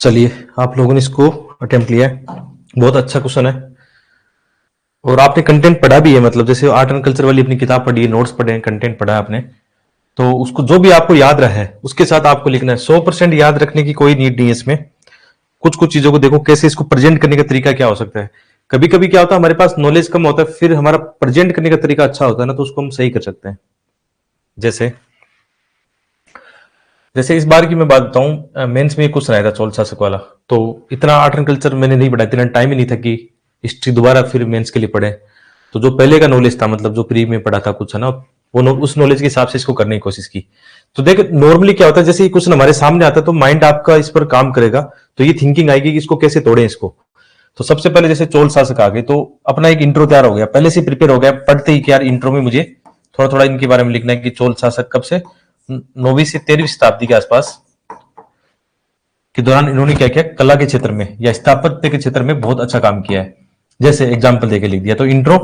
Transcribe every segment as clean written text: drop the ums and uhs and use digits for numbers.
चलिए, आप लोगों ने इसको अटेम्प्ट लिया है, बहुत अच्छा क्वेश्चन है और आपने कंटेंट पढ़ा भी है। मतलब जैसे आर्ट एंड कल्चर वाली अपनी किताब पढ़ी है, नोट्स पढ़े हैं, कंटेंट पढ़ा है आपने, तो उसको जो भी आपको याद रहा है उसके साथ आपको लिखना है। 100% याद रखने की कोई नीड नहीं है इसमें। कुछ कुछ चीजों को देखो कैसे इसको प्रेजेंट करने का तरीका क्या हो सकता है। कभी कभी क्या होता है, हमारे पास नॉलेज कम होता है, फिर हमारा प्रेजेंट करने का तरीका अच्छा होता है ना, तो उसको हम सही कर सकते हैं। जैसे जैसे इस बार की मैं बात बताऊं, मेंस में क्वेश्चन आया था चोल शासक वाला। तो इतना आर्ट एंड कल्चर मैंने नहीं पढ़ा, इतना टाइम ही नहीं था कि हिस्ट्री दोबारा फिर मेंस के लिए पढ़े। तो जो पहले का नॉलेज था, मतलब जो प्री में पढ़ा था कुछ है ना, उस नॉलेज के हिसाब से इसको करने की कोशिश की। तो देख, नॉर्मली क्या होता है, जैसे ही क्वेश्चन हमारे सामने आता है तो माइंड आपका इस पर काम करेगा, तो ये थिंकिंग आएगी कि इसको कैसे तोड़े इसको। तो सबसे पहले जैसे चोल शासक आ गए, तो अपना एक इंट्रो तैयार हो गया, पहले से प्रिपेयर हो गया पढ़ते ही कि यार इंट्रो में मुझे थोड़ा थोड़ा इनके बारे में लिखना है कि चोल शासक कब से 9वीं से 13वीं शताब्दी के आसपास के दौरान इन्होंने क्या किया, कला के क्षेत्र में या स्थापत्य के क्षेत्र में बहुत अच्छा काम किया है। जैसे एग्जाम्पल देके लिख दिया, तो इंट्रो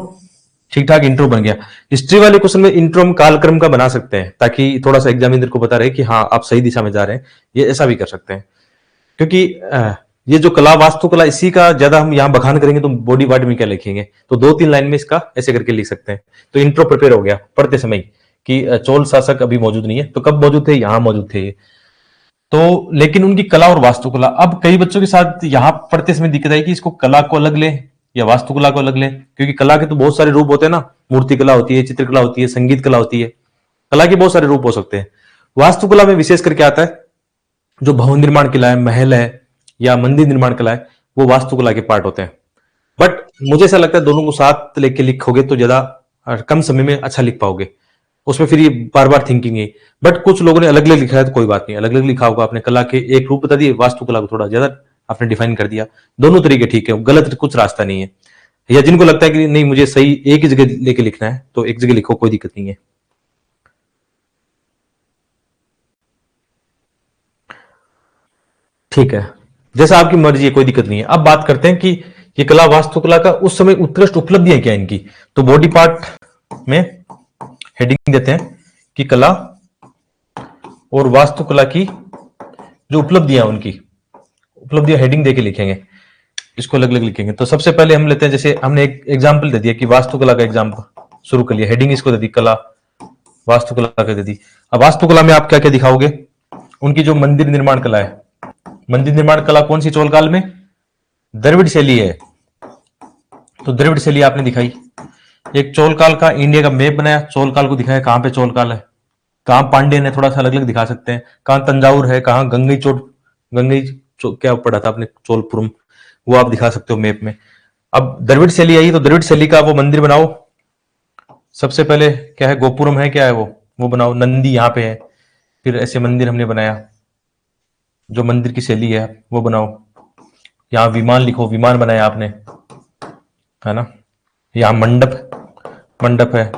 ठीक ठाक इंट्रो बन गया। हिस्ट्री वाले क्वेश्चन में इंट्रो हम कालक्रम का बना सकते हैं, ताकि थोड़ा सा एग्जामिनर को पता रहे कि हाँ आप सही दिशा में जा रहे हैं। ये ऐसा भी कर सकते हैं, क्योंकि ये जो कला वास्तुकला इसी का ज्यादा हम यहाँ बखान करेंगे तो बॉडी पार्ट में क्या लिखेंगे, तो 2-3 लाइन में इसका ऐसे करके लिख सकते हैं। तो इंट्रो प्रिपेयर हो गया पढ़ते समय कि चोल शासक अभी मौजूद नहीं है, तो कब मौजूद थे, यहाँ मौजूद थे ये। तो लेकिन उनकी कला और वास्तुकला, अब कई बच्चों के साथ यहाँ पढ़ते समय दिक्कत आई कि इसको कला को अलग ले या वास्तुकला को अलग ले, क्योंकि कला के तो बहुत सारे रूप होते हैं ना, मूर्ति कला होती है, चित्रकला होती है, संगीत कला होती है, कला के बहुत सारे रूप हो सकते हैं। वास्तुकला में विशेष करके आता है जो भवन निर्माण कला है, महल है या मंदिर निर्माण कला है, वो वास्तुकला के पार्ट होते हैं। बट मुझे ऐसा लगता है दोनों को साथ लेके लिखोगे तो ज्यादा कम समय में अच्छा लिख पाओगे। उसमें फिर ये बार बार थिंकिंग है। बट कुछ लोगों ने अलग अलग लिखा है तो कोई बात नहीं, अलग अलग लिखा होगा आपने, कला के एक रूप बता दिए, वास्तुकला को थोड़ा ज्यादा आपने डिफाइन कर दिया। दोनों तरीके ठीक है, गलत कुछ रास्ता नहीं है। या जिनको लगता है कि नहीं मुझे सही एक ही जगह लेके लिखना है, तो एक जगह लिखो, कोई दिक्कत नहीं है। ठीक है, जैसा आपकी मर्जी है, कोई दिक्कत नहीं है। अब बात करते हैं कि ये कला वास्तुकला का उस समय उत्कृष्ट उपलब्धियां क्या इनकी। तो बॉडी पार्ट में हेडिंग देते हैं कि कला और वास्तुकला की जो उपलब्धियां, उनकी उपलब्धियां हेडिंग देके लिखेंगे, इसको अलग अलग लिखेंगे। तो सबसे पहले हम लेते हैं, जैसे हमने एक एग्जाम्पल दे दिया कि वास्तुकला का एग्जाम्पल शुरू कर लिया, हेडिंग इसको दे दी कला वास्तुकला का दे दी। अब वास्तुकला में आप क्या क्या दिखाओगे, उनकी जो मंदिर निर्माण कला है, मंदिर निर्माण कला कौन सी चोल काल में, द्रविड़ शैली है। तो द्रविड़ शैली आपने दिखाई। एक चोल काल का इंडिया का मैप बनाया, चोल काल को दिखाया कहां पे चोल काल है, कहां पांड्यन है, थोड़ा सा अलग अलग दिखा सकते हैं, कहां तंजावुर है, कहां गंगई चोट, क्या पढ़ा था आपने, चोलपुरम, वो आप दिखा सकते हो मैप में। अब द्रविड़ शैली आई, तो द्रविड़ शैली का वो मंदिर बनाओ। सबसे पहले क्या है, गोपुरम है, क्या है वो बनाओ, नंदी यहाँ पे है, फिर ऐसे मंदिर हमने बनाया, जो मंदिर की शैली है वो बनाओ। यहाँ विमान लिखो, विमान बनाया आपने, है ना। यहाँ मंडप है,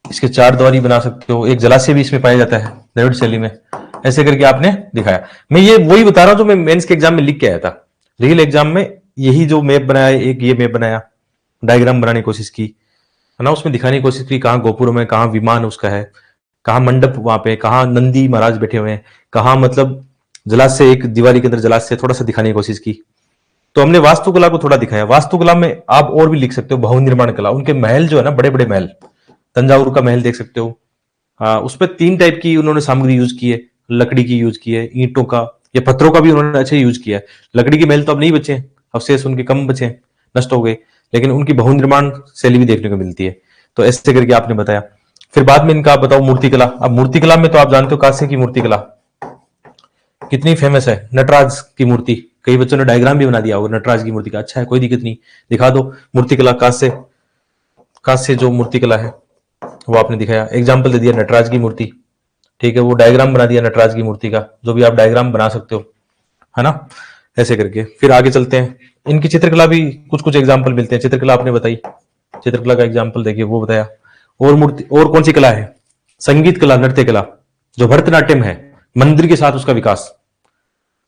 इसके 4 द्वारी बना सकते हो, एक जलाशय भी इसमें पाया जाता है द्रविड़ शैली में। ऐसे करके आपने दिखाया। मैं ये वही बता रहा हूं जो मैं मेंस के एग्जाम में लिख के आया था। रियल एग्जाम में यही जो मैप बनाया, एक ये मैप बनाया, डायग्राम बनाने की कोशिश की, है ना, उसमें दिखाने की कोशिश की कहाँ गोपुरम है, कहाँ विमान उसका है, कहाँ मंडप वहां पे, कहाँ नंदी महाराज बैठे हुए हैं, कहाँ मतलब जलाशय, एक दीवारी के अंदर जलाशय, थोड़ा सा दिखाने की कोशिश की। तो हमने वास्तुकला को थोड़ा दिखाया। वास्तुकला में आप और भी लिख सकते हो, भवन निर्माण कला, उनके महल जो है ना, बड़े बड़े महल, तंजावुर का महल देख सकते हो। उस पर 3 टाइप की उन्होंने सामग्री यूज की है, लकड़ी की यूज की है, ईंटों का या पत्थरों का भी उन्होंने अच्छे यूज किया है। लकड़ी के महल तो अब नहीं बचे, अवशेष उनके कम बचे, नष्ट हो गए, लेकिन उनकी भवन निर्माण शैली भी देखने को मिलती है। तो ऐसे करके आपने बताया। फिर बाद में इनका आप बताओ मूर्तिकला। अब मूर्तिकला में तो आप जानते हो कांसे की मूर्तिकला कितनी फेमस है, नटराज की मूर्ति, कई बच्चों ने डायग्राम भी बना दिया होगा नटराज की मूर्ति का। अच्छा है, कोई दिक्कत नहीं, दिखा दो मूर्तिकला, कांसे जो मूर्तिकला है वो आपने दिखाया, एग्जाम्पल दे दिया नटराज की मूर्ति, ठीक है, वो डायग्राम बना दिया नटराज की मूर्ति का, जो भी आप डायग्राम बना सकते हो, है ना। ऐसे करके फिर आगे चलते हैं। इनकी चित्रकला भी कुछ कुछ एग्जाम्पल मिलते हैं। चित्रकला आपने बताई, चित्रकला का एग्जाम्पल देखिए वो बताया। और मूर्ति, और कौन सी कला है, संगीत कला, नृत्य कला, जो भरतनाट्यम है, मंदिर के साथ उसका विकास,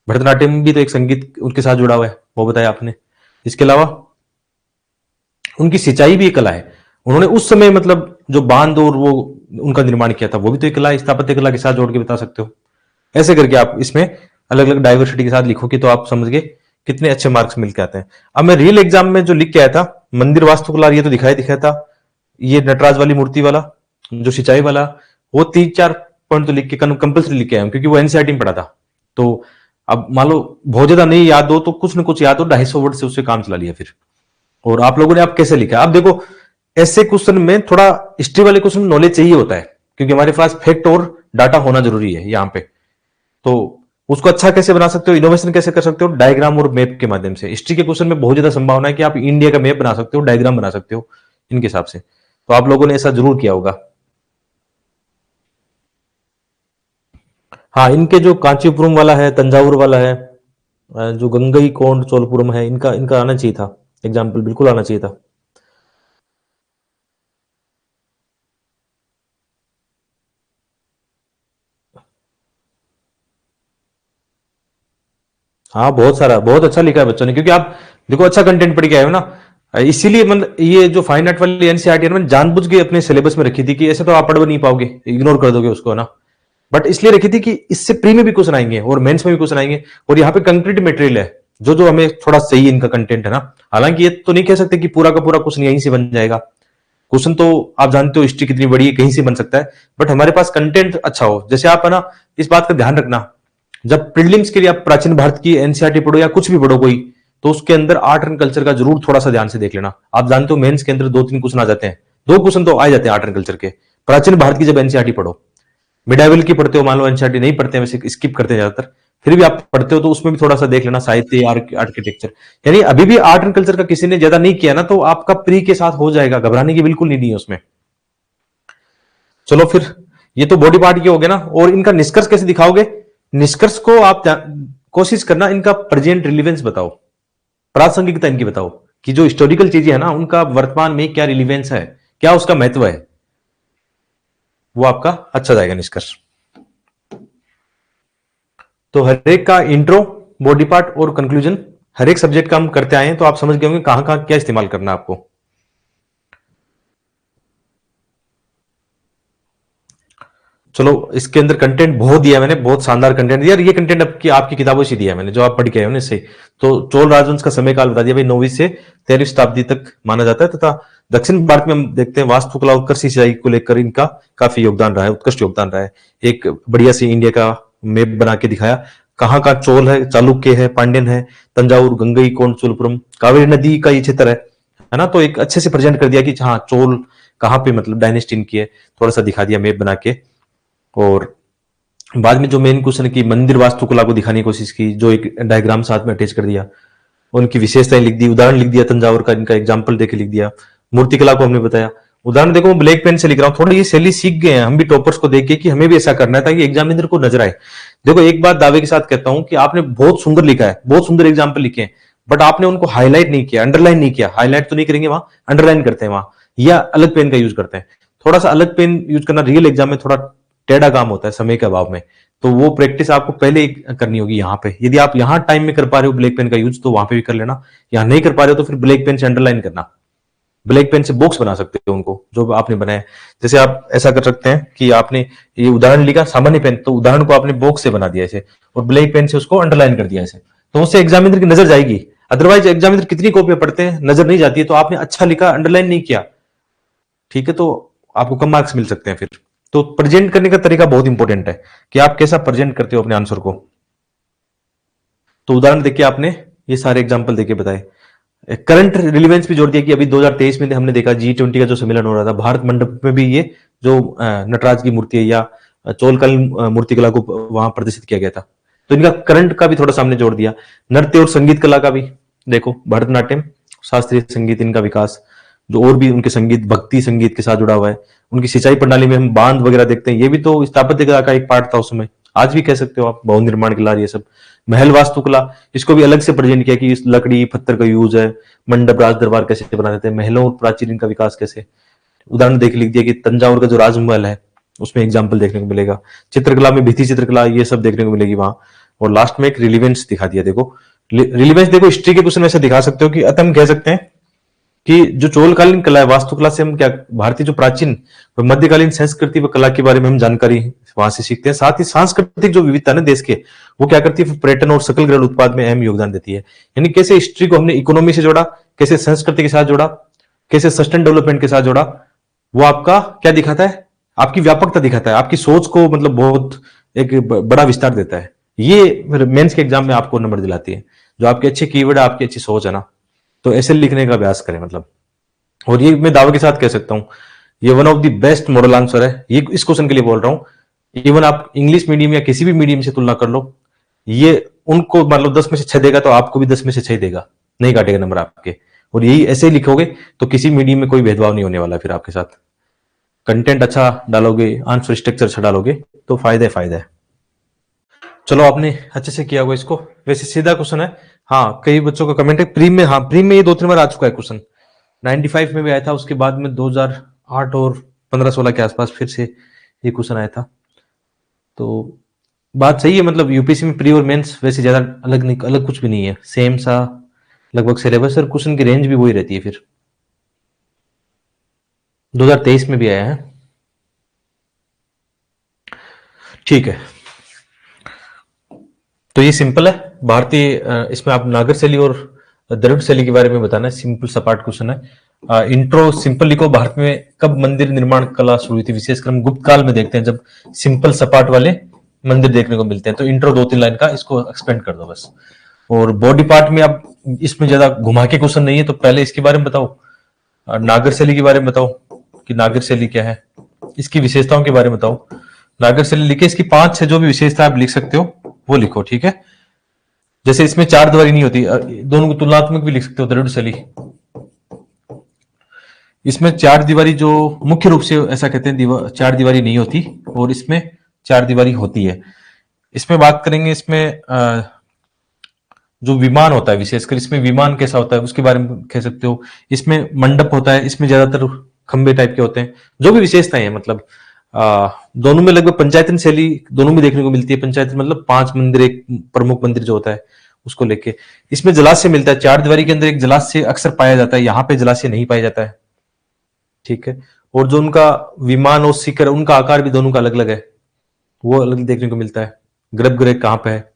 भरतनाट्यम भी तो एक संगीत उनके साथ जुड़ा हुआ है, वो बताया आपने। इसके अलावा उनकी सिंचाई भी एक कला है। उन्होंने उस समय मतलब जो बांध और वो उनका निर्माण किया था, वो भी तो एक कला है, स्थापत्य कला के साथ जोड़ के बता सकते हो। ऐसे करके आप इसमें अलग अलग डाइवर्सिटी के साथ लिखोगे तो आप समझ गए कितने अच्छे मार्क्स मिल के आते हैं। अब मैं रियल एग्जाम में जो लिख के आया था मंदिर वास्तुकला, ये तो दिखाया था, ये नटराज वाली मूर्ति वाला जो सिंचाई वाला, वो 3-4 पॉइंट तो लिख के कंपल्सरी लिख के आया हूं, क्योंकि वो एनसीईआरटी में पढ़ा था। तो अब मान लो बहुत ज्यादा नहीं याद हो तो कुछ ना कुछ याद हो, 250 वर्ड से उससे काम चला लिया फिर। और आप लोगों ने आप कैसे लिखा? अब देखो ऐसे क्वेश्चन में थोड़ा हिस्ट्री वाले क्वेश्चन में नॉलेज चाहिए होता है, क्योंकि हमारे पास फैक्ट और डाटा होना जरूरी है यहाँ पे। तो उसको अच्छा कैसे बना सकते हो, इनोवेशन कैसे कर सकते हो? डायग्राम और मैप के माध्यम से। हिस्ट्री के क्वेश्चन में बहुत ज्यादा संभावना है कि आप इंडिया का मैप बना सकते हो, डायग्राम बना सकते हो इनके हिसाब से। तो आप लोगों ने ऐसा जरूर किया होगा। हाँ, इनके जो कांचीपुरम वाला है, तंजावुर वाला है, जो गंगई कोंड चोलपुरम है, इनका इनका आना चाहिए था एग्जाम्पल, बिल्कुल आना चाहिए था। हाँ, बहुत सारा, बहुत अच्छा लिखा है बच्चों ने, क्योंकि आप देखो अच्छा कंटेंट पढ़ के आए हो ना। इसीलिए मतलब ये जो फाइन आर्ट वाली एनसीईआरटी है, मैंने जानबूझ के अपने सिलेबस में रखी थी कि ऐसे तो आप पढ़ भी नहीं पाओगे, इग्नोर कर दोगे उसको ना। बट इसलिए रखी थी कि इससे प्री में भी क्वेश्चन आएंगे और मेंस में भी क्वेश्चन आएंगे, और यहाँ पे कंक्रीट मटेरियल है जो जो हमें थोड़ा सही इनका कंटेंट है ना। हालांकि ये तो नहीं कह सकते कि पूरा का पूरा क्वेश्चन यहीं से बन जाएगा। क्वेश्चन तो आप जानते हो हिस्ट्री कितनी बड़ी है, कहीं से बन सकता है, बट हमारे पास कंटेंट अच्छा हो। जैसे आप है ना, इस बात का ध्यान रखना, जब प्रीलिम्स के लिए आप प्राचीन भारत की एनसीईआरटी पढ़ो या कुछ भी पढ़ो कोई, तो उसके अंदर आर्ट एंड कल्चर का जरूर थोड़ा सा ध्यान से देख लेना। आप जानते हो मेंस के अंदर 2-3 क्वेश्चन आ जाते हैं, 2 क्वेश्चन तो आ जाते हैं आर्ट एंड कल्चर के। प्राचीन भारत की जब एनसीईआरटी पढ़ो, मिडाइवल की पढ़ते हो, मान लो एनसीईआरटी नहीं पढ़ते हैं, वैसे स्किप करते हैं ज्यादातर, फिर भी आप पढ़ते हो तो उसमें भी थोड़ा सा देख लेना, साहित्य, आर्किटेक्चर। यानी अभी भी आर्ट एंड कल्चर का किसी ने ज्यादा नहीं किया ना, तो आपका प्री के साथ हो जाएगा, घबराने की बिल्कुल नहीं है उसमें। चलो फिर, ये तो बॉडी पार्ट के हो गए ना। और इनका निष्कर्ष कैसे दिखाओगे? निष्कर्ष को आप कोशिश करना इनका प्रेजेंट रिलीवेंस बताओ, प्रासंगिकता इनकी बताओ, कि जो हिस्टोरिकल चीजें है ना उनका वर्तमान में क्या रिलीवेंस है, क्या उसका महत्व है, वो आपका अच्छा जाएगा निष्कर्ष। तो हर एक का इंट्रो, बॉडी पार्ट और कंक्लूजन हर एक सब्जेक्ट का हम करते आए हैं, तो आप समझ गए होंगे कहां कहां क्या इस्तेमाल करना है आपको। चलो, इसके अंदर कंटेंट बहुत दिया है मैंने, बहुत शानदार कंटेंट दिया, और ये कंटेंट आपकी किताबों से दिया है मैंने, जो आप पढ़ के आए हो ना इससे। तो चोल राजवंश का समय काल बता दिया भाई, 9वीं से 13वीं शताब्दी तक माना जाता है, तथा दक्षिण भारत में हम देखते हैं वास्तुकला और कृषि सिंचाई को लेकर इनका काफी योगदान रहा है, उत्कृष्ट योगदान रहा है। एक बढ़िया सी इंडिया का मैप बना के दिखाया, कहाँ कहाँ चोल है, चालुक्य है, पांड्यन है, तंजावुर, गंगई कोंड चोलपुरम, कावेरी नदी का ये क्षेत्र है ना। तो एक अच्छे से प्रेजेंट कर दिया कि हाँ चोल कहाँ पे मतलब डायनेस्टी इनकी है, थोड़ा सा दिखा दिया मैप बना के। और बाद में जो मेन क्वेश्चन की मंदिर वास्तुकला को दिखाने की कोशिश की, जो एक डायग्राम साथ में अटैच कर दिया, उनकी विशेषताएं लिख दी, उदाहरण लिख दिया, तंजावुर का इनका एग्जाम्पल देके लिख दिया, मूर्तिकला को हमने बताया। उदाहरण देखो, मैं ब्लैक पेन से लिख रहा हूँ, थोड़ी ये शैली सीख गए हैं हम भी टॉपर्स को देख के कि हमें भी ऐसा करना है, ताकि एग्जामिनर को नजर आए। देखो एक बात दावे के साथ कहता हूं कि आपने बहुत सुंदर लिखा है, बहुत सुंदर एग्जाम्पल लिखे हैं, बट आपने उनको हाईलाइट नहीं किया, अंडरलाइन नहीं किया। हाईलाइट तो नहीं करेंगे वहां, अंडरलाइन करते हैं वहां, या अलग पेन का यूज करते हैं। थोड़ा सा अलग पेन यूज करना रियल एग्जाम में थोड़ा टेढ़ा काम होता है समय के अभाव में, तो वो प्रैक्टिस आपको पहले करनी होगी यहाँ पे। यदि आप यहाँ टाइम में कर पा रहे हो ब्लैक पेन का यूज, तो वहां पे भी कर लेना। यहाँ नहीं कर पा रहे हो तो फिर ब्लैक पेन से अंडरलाइन करना, ब्लैक पेन से बॉक्स बना सकते हो उनको जो आपने बनाया। जैसे आप ऐसा कर सकते हैं कि आपने ये उदाहरण लिखा सामान्य पेन, तो उदाहरण को आपने बॉक्स से बना दिया ऐसे, और ब्लैक पेन से उसको अंडरलाइन कर दिया ऐसे, तो उससे एग्जामिनर की नजर जाएगी। अदरवाइज एग्जामिनर कितनी कॉपियां पढ़ते हैं, नजर नहीं जाती है, तो आपने अच्छा लिखा, अंडरलाइन नहीं किया, ठीक है, तो आपको कम मार्क्स मिल सकते हैं फिर। तो प्रेजेंट करने का तरीका बहुत इंपॉर्टेंट है कि आप कैसा प्रेजेंट करते हो अपने आंसर को। तो उदाहरण देखिए, आपने ये सारे एग्जाम्पल देके बताए। करंट रिलीवेंस भी जोड़ दिया कि अभी 2023 में हमने देखा G20 का जो सम्मेलन हो रहा था, भारत मंडप में भी ये जो नटराज की मूर्ति है या चोलकालीन मूर्तिकला को वहां प्रदर्शित किया गया था, तो इनका करंट का भी थोड़ा सामने जोड़ दिया। नृत्य और संगीत कला का भी देखो, भरतनाट्यम, शास्त्रीय संगीत, इनका विकास, जो और भी उनके संगीत, भक्ति संगीत के साथ जुड़ा हुआ है। उनकी सिंचाई प्रणाली में हम बांध वगैरह देखते हैं, ये भी तो स्थापत्य कला का एक पार्ट था उस समय, आज भी कह सकते हो आप, भवन निर्माण कला, ये सब। महल वास्तुकला, इसको भी अलग से प्रेजेंट किया कि इस लकड़ी पत्थर का यूज है, मंडप, राज दरबार कैसे बना देते हैं, महलों और प्राचीन इनका विकास कैसे। उदाहरण देख लिख दिया कि तंजावुर का जो राजमहल है उसमें एग्जाम्पल देखने को मिलेगा। चित्रकला में भित्ति चित्रकला, ये सब देखने को मिलेगी वहां। और लास्ट में एक रिलीवेंस दिखा दिया। देखो रिलीवेंस, देखो हिस्ट्री के क्वेश्चन में से दिखा सकते हो कि अतः हम कह सकते हैं कि जो चोलकालीन कला है, वास्तुकला से हम क्या, भारतीय जो प्राचीन मध्यकालीन संस्कृति व कला के बारे में हम जानकारी वहां से सीखते हैं। साथ ही सांस्कृतिक जो विविधता है ना देश के, वो क्या करती है, पर्यटन और सकल घरेलू उत्पाद में अहम योगदान देती है। यानी कैसे हिस्ट्री को हमने इकोनॉमी से जोड़ा, कैसे संस्कृति के साथ जोड़ा, कैसे सस्टेन डेवलपमेंट के साथ जोड़ा, वो आपका क्या दिखाता है, आपकी व्यापकता दिखाता है, आपकी सोच को मतलब बहुत एक बड़ा विस्तार देता है। ये मेंस के एग्जाम में आपको नंबर दिलाती है। जो आपके अच्छे कीवर्ड है, आपकी अच्छी सोच है ना, तो ऐसे लिखने का अभ्यास करें मतलब। और ये मैं दावे के साथ कह सकता हूं, ये one of the best model answer है। ये इस क्वेश्चन के लिए बोल रहा हूं, इवन आप इंग्लिश मीडियम या किसी भी मीडियम से तुलना कर लो, ये उनको मतलब 10 में से 6 देगा तो आपको भी 10 में से 6 देगा, नहीं काटेगा नंबर आपके। और यही ऐसे ही लिखोगे तो किसी मीडियम में कोई भेदभाव नहीं होने वाला फिर आपके साथ। कंटेंट अच्छा डालोगे, आंसर स्ट्रक्चर अच्छा डालोगे तो फायदा है। चलो आपने अच्छे से किया होगा इसको। वैसे सीधा क्वेश्चन है। हाँ, कई बच्चों का कमेंट है प्री में, हाँ प्री में ये 2-3 बार आ चुका है क्वेश्चन। 95 में भी आया था, उसके बाद में 2008 और 15-16 के आसपास फिर से ये क्वेश्चन आया था। तो बात सही है, मतलब यूपीएससी में प्री और मेंस वैसे ज्यादा अलग नहीं, अलग कुछ भी नहीं है, सेम सा लगभग सिलेबस और क्वेश्चन की रेंज भी वही रहती है। फिर 2023 में भी आया है। ठीक है, तो ये सिंपल है भारतीय, इसमें आप नागर शैली और द्रविड़ शैली के बारे में बताना है। सिंपल सपाट क्वेश्चन है। इंट्रो सिंपल लिखो, भारत में कब मंदिर निर्माण कला शुरू हुई थी, विशेषकर हम गुप्त काल में देखते हैं जब सिंपल सपाट वाले मंदिर देखने को मिलते हैं। तो इंट्रो 2-3 लाइन का इसको एक्सपेंड कर दो बस। और बॉडी पार्ट में आप इसमें ज्यादा घुमा के क्वेश्चन नहीं है, तो पहले इसके बारे में बताओ, नागर शैली के बारे में बताओ कि नागर शैली क्या है, इसकी विशेषताओं के बारे में बताओ। नागर शैली लिखे, इसकी 5-6 जो भी विशेषता आप लिख सकते हो वो लिखो, ठीक है। जैसे इसमें 4 दीवारी नहीं होती, दोनों को तुलनात्मक भी लिख सकते हो। द्रविड़ शैली, इसमें 4 दीवारी जो मुख्य रूप से ऐसा कहते हैं 4 दीवारी नहीं होती, और इसमें 4 दीवारी होती है। इसमें बात करेंगे, इसमें जो विमान होता है, विशेषकर इसमें विमान कैसा होता है उसके बारे में कह सकते हो। इसमें मंडप होता है, इसमें ज्यादातर खंबे टाइप के होते हैं। जो भी विशेषताएं हैं मतलब दोनों में लगभग पंचायतन शैली दोनों में देखने को मिलती है। पंचायतन मतलब 5 मंदिर, एक प्रमुख मंदिर जो होता है उसको लेके। इसमें जलाशय मिलता है, 4 दीवारी के अंदर एक जलाशय अक्सर पाया जाता है, यहाँ पे जलाशय नहीं पाया जाता है, ठीक है। और जो उनका विमान और शिखर, उनका आकार भी दोनों का अलग अलग है, वो अलग देखने को मिलता है। गर्भगृह कहाँ पे है,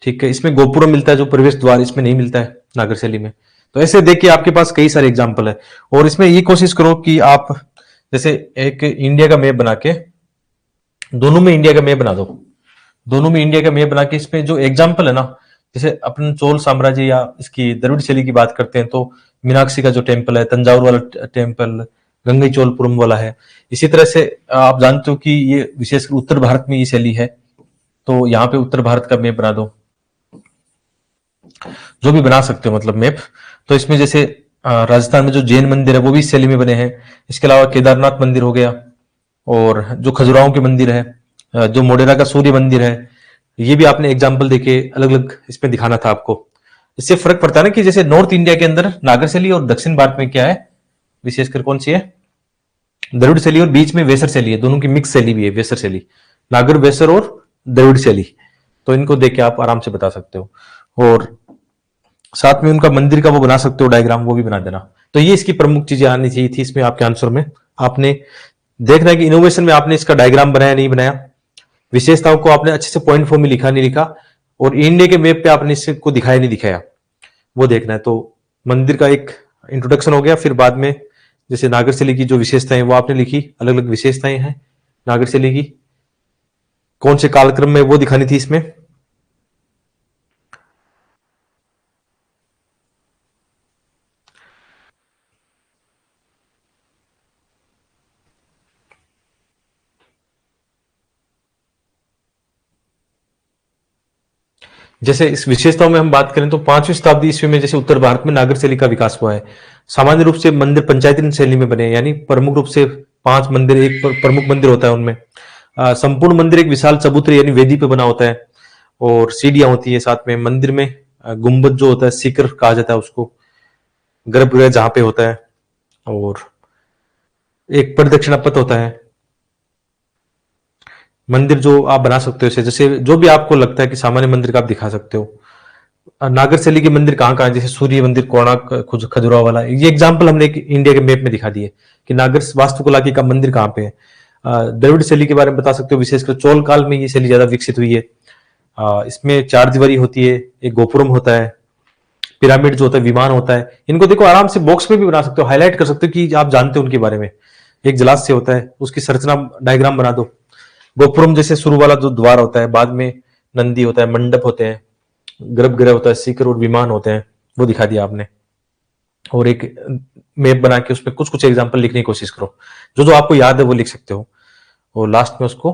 ठीक है। इसमें गोपुरम मिलता है जो प्रवेश द्वार, इसमें नहीं मिलता है नागर शैली में। तो ऐसे देखिए आपके पास कई सारे एग्जाम्पल है। और इसमें ये कोशिश करो कि आप जैसे एक इंडिया का मैप बना के, दोनों में इंडिया का मैप बना दो, दोनों में इंडिया का मैप बना के इसमें जो एग्जाम्पल है ना, जैसे अपन चोल साम्राज्य या इसकी द्रविड़ शैली की बात करते हैं तो मीनाक्षी का जो टेम्पल है, तंजावुर वाला टेम्पल, गंगई चोलपुरम वाला है। इसी तरह से आप जानते हो कि ये विशेषकर उत्तर भारत में ये शैली है, तो यहाँ पे उत्तर भारत का मैप बना दो, जो भी बना सकते हो मतलब मैप। तो इसमें जैसे राजस्थान में जो जैन मंदिर है वो भी इस शैली में बने हैं। इसके अलावा केदारनाथ मंदिर हो गया, और जो खजुराहो के मंदिर है, जो मोढेरा का सूर्य मंदिर है, ये भी आपने एग्जाम्पल देके अलग अलग इसमें दिखाना था आपको। इससे फर्क पड़ता है ना कि जैसे नॉर्थ इंडिया के अंदर नागर शैली और दक्षिण भारत में क्या है, विशेषकर कौन सी है, द्रविड़ शैली, और बीच में वेसर शैली है। दोनों की मिक्स शैली भी है, वेसर शैली, नागर वेसर और द्रविड़ शैली। तो इनको देख के आप आराम से बता सकते हो। और साथ में उनका मंदिर का वो बना सकते हो डायग्राम, वो भी बना देना। तो ये इसकी प्रमुख चीजें आनी चाहिए थी इसमें आपके आंसर में। आपने देखना है कि इनोवेशन में आपने इसका डायग्राम बनाया नहीं बनाया, विशेषताओं को आपने अच्छे से पॉइंट फॉर्म में लिखा नहीं लिखा, और इंडिया के मैप पे आपने इसको दिखाया नहीं दिखाया, वो देखना है। तो मंदिर का एक इंट्रोडक्शन हो गया, फिर बाद में जैसे नागर शैली की जो विशेषताएं वो आपने लिखी, अलग अलग विशेषताएं हैं नागर शैली की, कौन से कालक्रम में वो दिखानी थी इसमें। जैसे इस विशेषताओं में हम बात करें तो 5वीं शताब्दी ईस्वी में जैसे उत्तर भारत में नागर शैली का विकास हुआ है। सामान्य रूप से मंदिर पंचायती शैली में बने, यानी प्रमुख रूप से 5 मंदिर, एक प्रमुख मंदिर होता है उनमें। संपूर्ण मंदिर एक विशाल चबूतरे यानी वेदी पे बना होता है, और सीढ़ियां होती है साथ में। मंदिर में गुंबद जो होता है, शिखर कहा जाता है उसको, गर्भगृह जहां पे होता है, और एक प्रदक्षिणा पथ होता है। मंदिर जो आप बना सकते हो, जैसे जो भी आपको लगता है कि सामान्य मंदिर का आप दिखा सकते हो। नागर शैली के मंदिर कहाँ कहाँ, जैसे सूर्य मंदिर कोणार्क खजुराहो वाला, ये एग्जांपल हमने इंडिया के मैप में दिखा दिए कि नागर वास्तुकला की का मंदिर कहाँ पे है। द्रविड़ शैली के बारे में बता सकते हो, विशेषकर चोल काल में ये शैली ज्यादा विकसित हुई है। इसमें 4 दीवारी होती है, एक गोपुरम होता है, पिरामिड जो होता है, विमान होता है। इनको देखो आराम से बॉक्स में भी बना सकते हो, हाईलाइट कर सकते हो कि आप जानते हो उनके बारे में। एक जलाशय होता है, उसकी संरचना डायग्राम बना दो। गोपुरम जैसे शुरू वाला जो द्वार होता है, बाद में नंदी होता है, मंडप होते हैं, गर्भगृह होता है, शिखर और विमान होते हैं, वो दिखा दिया आपने। और एक मैप बना के उसमें कुछ कुछ एग्जाम्पल लिखने की कोशिश करो, जो जो आपको याद है वो लिख सकते हो, और लास्ट में उसको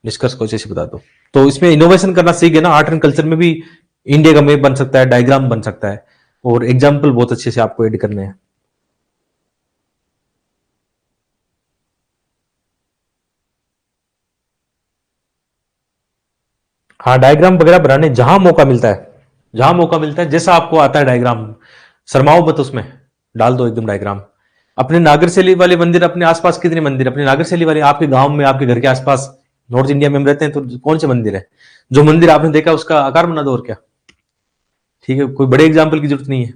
निष्कर्ष को जैसे बता दो। तो इसमें इनोवेशन करना सीख गए ना, आर्ट एंड कल्चर में भी इंडिया का मैप बन सकता है, डायग्राम बन सकता है, और एग्जाम्पल बहुत अच्छे से आपको ऐड करने हैं। हाँ, डायग्राम वगैरह बनाने जहां मौका मिलता है, जहां मौका मिलता है, जैसा आपको आता है डायग्राम, शर्माओ मत, उसमें डाल दो एकदम डायग्राम। अपने नागर शैली वाले मंदिर, अपने आसपास कितने मंदिर अपने नागर शैली वाले आपके गांव में, आपके घर के आसपास, नॉर्थ इंडिया में हम रहते हैं तो कौन से मंदिर है? जो मंदिर आपने देखा उसका आकार बना दो, और क्या। ठीक है, कोई बड़े एग्जाम्पल की जरूरत नहीं है।